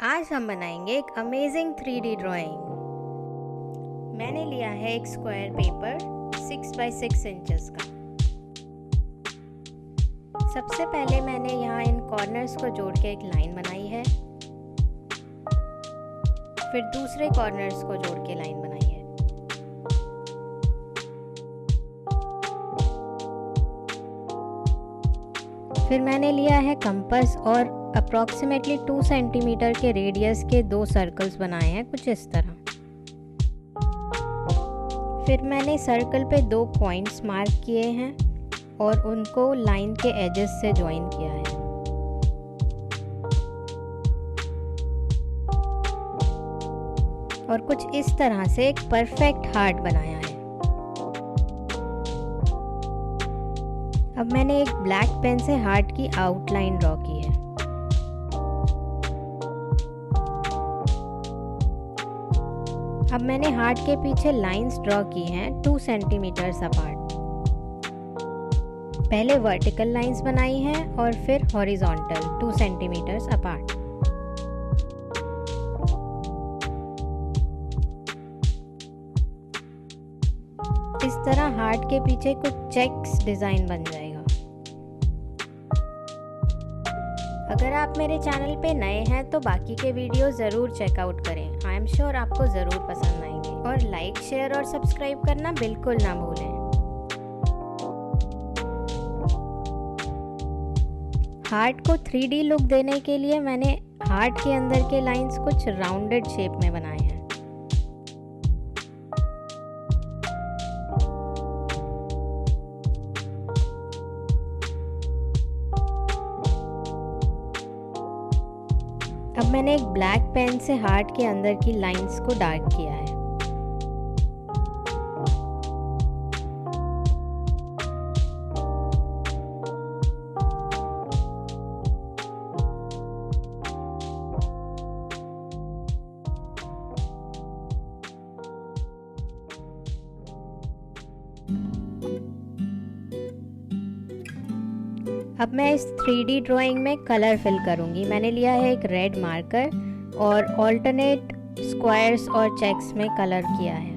आज हम बनाएंगे एक अमेजिंग 3D ड्राइंग। मैंने लिया है एक स्क्वायर पेपर 6 बाय 6 इंचेस का। सबसे पहले मैंने यहाँ इन कॉर्नर्स को जोड़ के एक लाइन बनाई है, फिर दूसरे कॉर्नर्स को जोड़ के लाइन बनाई है। फिर मैंने लिया है कंपास और अप्रॉक्सीमेटली 2 सेंटीमीटर के रेडियस के 2 सर्कल्स बनाए हैं कुछ इस तरह। फिर मैंने सर्कल पे 2 पॉइंट्स मार्क किए हैं और उनको लाइन के एजेस से ज्वाइन किया है। और कुछ इस तरह से एक परफेक्ट हार्ट बनाया है। अब मैंने एक ब्लैक पेन से हार्ट की आउटलाइन ड्रॉ की है। अब मैंने हार्ट के पीछे लाइंस ड्रॉ की हैं 2 सेंटीमीटर अपार्ट। पहले वर्टिकल लाइंस बनाई हैं और फिर हॉरिजॉन्टल 2 सेंटीमीटर अपार्ट। इस तरह हार्ट के पीछे कुछ चेक्स डिजाइन बन जाएगा। अगर आप मेरे चैनल पे नए हैं तो बाकी के वीडियो ज़रूर चेकआउट करें। आई एम श्योर आपको ज़रूर पसंद आएंगे। और लाइक, शेयर और सब्सक्राइब करना बिल्कुल ना भूलें। हार्ट को 3D लुक देने के लिए मैंने हार्ट के अंदर के लाइंस कुछ राउंडेड शेप में बनाए हैं। अब मैंने एक ब्लैक पेन से हार्ट के अंदर की लाइंस को डार्क किया है। अब मैं इस 3D ड्राइंग में कलर फिल करूंगी। मैंने लिया है एक रेड मार्कर और ऑल्टरनेट स्क्वायर्स और चेक्स में कलर किया है।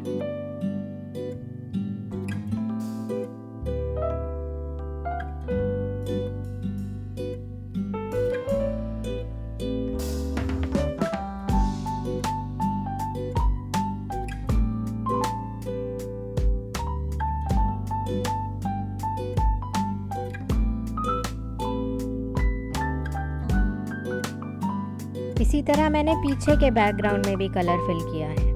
इसी तरह मैंने पीछे के बैकग्राउंड में भी कलर फिल किया है।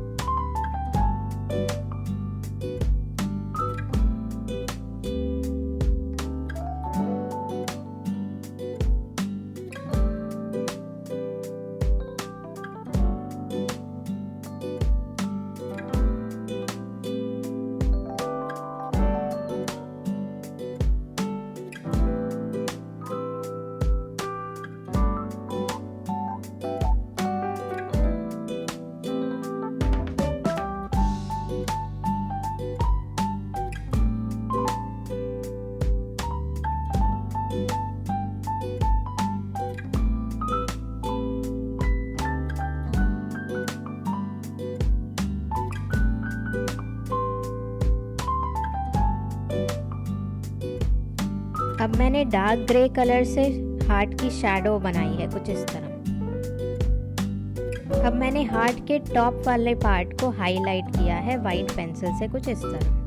अब मैंने डार्क ग्रे कलर से हार्ट की शैडो बनाई है कुछ इस तरह। अब मैंने हार्ट के टॉप वाले पार्ट को हाईलाइट किया है वाइट पेंसिल से कुछ इस तरह।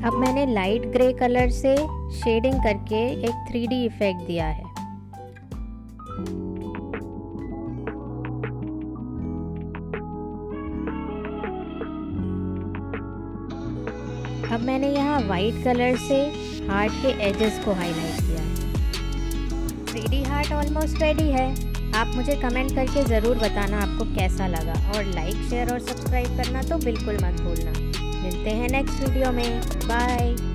अब मैंने लाइट ग्रे कलर से शेडिंग करके एक 3D इफेक्ट दिया है। अब मैंने यहाँ वाइट कलर से हार्ट के एजेस को हाईलाइट किया है। 3D हार्ट ऑलमोस्ट रेडी है। आप मुझे कमेंट करके ज़रूर बताना आपको कैसा लगा और लाइक, शेयर और सब्सक्राइब करना तो बिल्कुल मत भूलना। मिलते हैं नेक्स्ट वीडियो में। बाय।